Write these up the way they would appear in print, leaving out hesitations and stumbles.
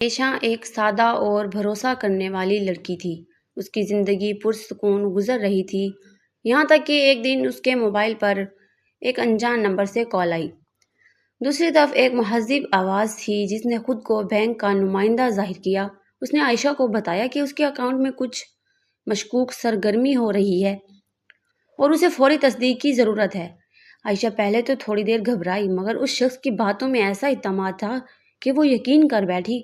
عائشہ ایک سادہ اور بھروسہ کرنے والی لڑکی تھی۔ اس کی زندگی پرسکون گزر رہی تھی، یہاں تک کہ ایک دن اس کے موبائل پر ایک انجان نمبر سے کال آئی۔ دوسری طرف ایک مہذب آواز تھی جس نے خود کو بینک کا نمائندہ ظاہر کیا۔ اس نے عائشہ کو بتایا کہ اس کے اکاؤنٹ میں کچھ مشکوک سرگرمی ہو رہی ہے اور اسے فوری تصدیق کی ضرورت ہے۔ عائشہ پہلے تو تھوڑی دیر گھبرائی، مگر اس شخص کی باتوں میں ایسا اعتماد تھا کہ وہ یقین کر بیٹھی۔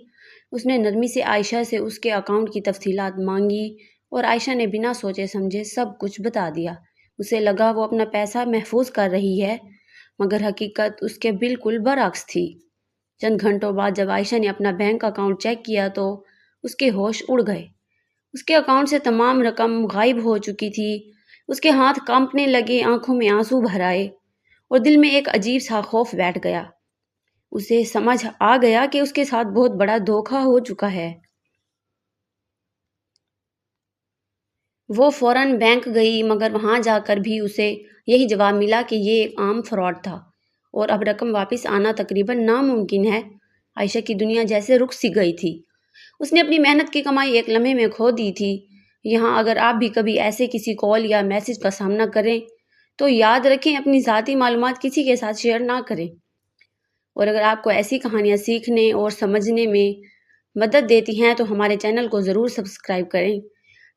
اس نے نرمی سے عائشہ سے اس کے اکاؤنٹ کی تفصیلات مانگی اور عائشہ نے بنا سوچے سمجھے سب کچھ بتا دیا۔ اسے لگا وہ اپنا پیسہ محفوظ کر رہی ہے، مگر حقیقت اس کے بالکل برعکس تھی۔ چند گھنٹوں بعد جب عائشہ نے اپنا بینک اکاؤنٹ چیک کیا تو اس کے ہوش اڑ گئے۔ اس کے اکاؤنٹ سے تمام رقم غائب ہو چکی تھی۔ اس کے ہاتھ کانپنے لگے، آنکھوں میں آنسو بھر آئے اور دل میں ایک عجیب سا خوف بیٹھ گیا۔ اسے سمجھ آ گیا کہ اس کے ساتھ بہت بڑا دھوکہ ہو چکا ہے۔ وہ فوراً بینک گئی، مگر وہاں جا کر بھی اسے یہی جواب ملا کہ یہ ایک عام فراڈ تھا اور اب رقم واپس آنا تقریباً ناممکن ہے۔ عائشہ کی دنیا جیسے رک سی گئی تھی۔ اس نے اپنی محنت کی کمائی ایک لمحے میں کھو دی تھی۔ یہاں اگر آپ بھی کبھی ایسے کسی کال یا میسج کا سامنا کریں تو یاد رکھیں، اپنی ذاتی معلومات کسی کے ساتھ شیئر نہ کریں۔ اور اگر آپ کو ایسی کہانیاں سیکھنے اور سمجھنے میں مدد دیتی ہیں تو ہمارے چینل کو ضرور سبسکرائب کریں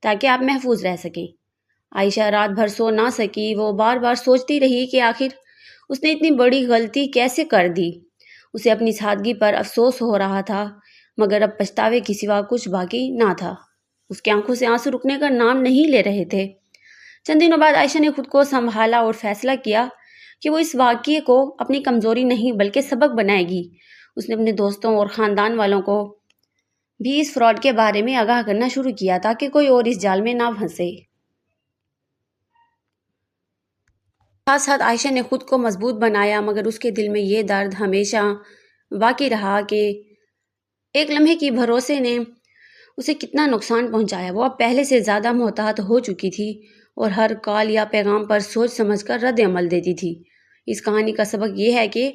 تاکہ آپ محفوظ رہ سکیں۔ عائشہ رات بھر سو نہ سکی۔ وہ بار بار سوچتی رہی کہ آخر اس نے اتنی بڑی غلطی کیسے کر دی۔ اسے اپنی سادگی پر افسوس ہو رہا تھا، مگر اب پچھتاوے کے سوا کچھ باقی نہ تھا۔ اس کی آنکھوں سے آنسو رکنے کا نام نہیں لے رہے تھے۔ چند دنوں بعد عائشہ نے خود کو سنبھالا اور فیصلہ کیا کہ وہ اس واقعے کو اپنی کمزوری نہیں بلکہ سبق بنائے گی۔ اس نے اپنے دوستوں اور خاندان والوں کو بھی اس فراڈ کے بارے میں آگاہ کرنا شروع کیا تاکہ کوئی اور اس جال میں نہ پھنسے۔ ساتھ ساتھ عائشہ نے خود کو مضبوط بنایا، مگر اس کے دل میں یہ درد ہمیشہ باقی رہا کہ ایک لمحے کی بھروسے نے اسے کتنا نقصان پہنچایا۔ وہ اب پہلے سے زیادہ محتاط ہو چکی تھی اور ہر کال یا پیغام پر سوچ سمجھ کر رد عمل دیتی تھی۔ اس کہانی کا سبق یہ ہے کہ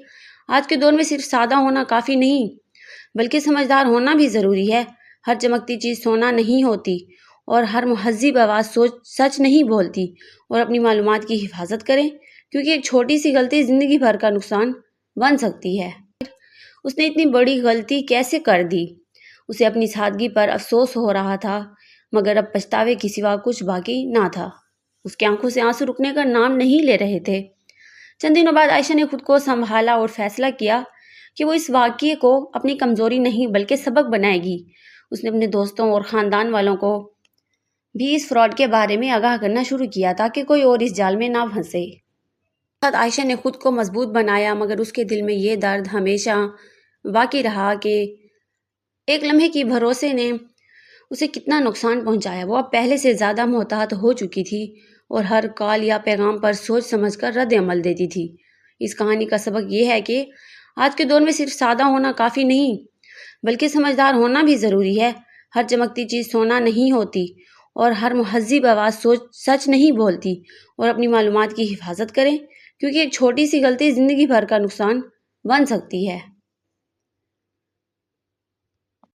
آج کے دور میں صرف سادہ ہونا کافی نہیں بلکہ سمجھدار ہونا بھی ضروری ہے۔ ہر چمکتی چیز سونا نہیں ہوتی اور ہر مہذب آواز سچ نہیں بولتی۔ اور اپنی معلومات کی حفاظت کریں، کیونکہ ایک چھوٹی سی غلطی زندگی بھر کا نقصان بن سکتی ہے۔ اس نے اتنی بڑی غلطی کیسے کر دی۔ اسے اپنی سادگی پر افسوس ہو رہا تھا، مگر اب پچھتاوے کے سوا کچھ باقی نہ تھا۔ اس کی آنکھوں سے آنسو رکنے کا نام نہیں لے رہے تھے۔ چند دنوں بعد عائشہ نے خود کو سنبھالا اور فیصلہ کیا کہ وہ اس واقعے کو اپنی کمزوری نہیں بلکہ سبق بنائے گی۔ اس نے اپنے دوستوں اور خاندان والوں کو بھی اس فراڈ کے بارے میں آگاہ کرنا شروع کیا تاکہ کوئی اور اس جال میں نہ پھنسے۔ ساتھ عائشہ نے خود کو مضبوط بنایا، مگر اس کے دل میں یہ درد ہمیشہ باقی رہا کہ ایک لمحے کی بھروسے نے اسے کتنا نقصان پہنچایا۔ وہ اب پہلے سے زیادہ محتاط ہو چکی تھی اور ہر کال یا پیغام پر سوچ سمجھ کر رد عمل دیتی تھی۔ اس کہانی کا سبق یہ ہے کہ آج کے دور میں صرف سادہ ہونا کافی نہیں بلکہ سمجھدار ہونا بھی ضروری ہے۔ ہر چمکتی چیز سونا نہیں ہوتی اور ہر مہذب آواز سچ نہیں بولتی۔ اور اپنی معلومات کی حفاظت کریں، کیونکہ ایک چھوٹی سی غلطی زندگی بھر کا نقصان بن سکتی ہے۔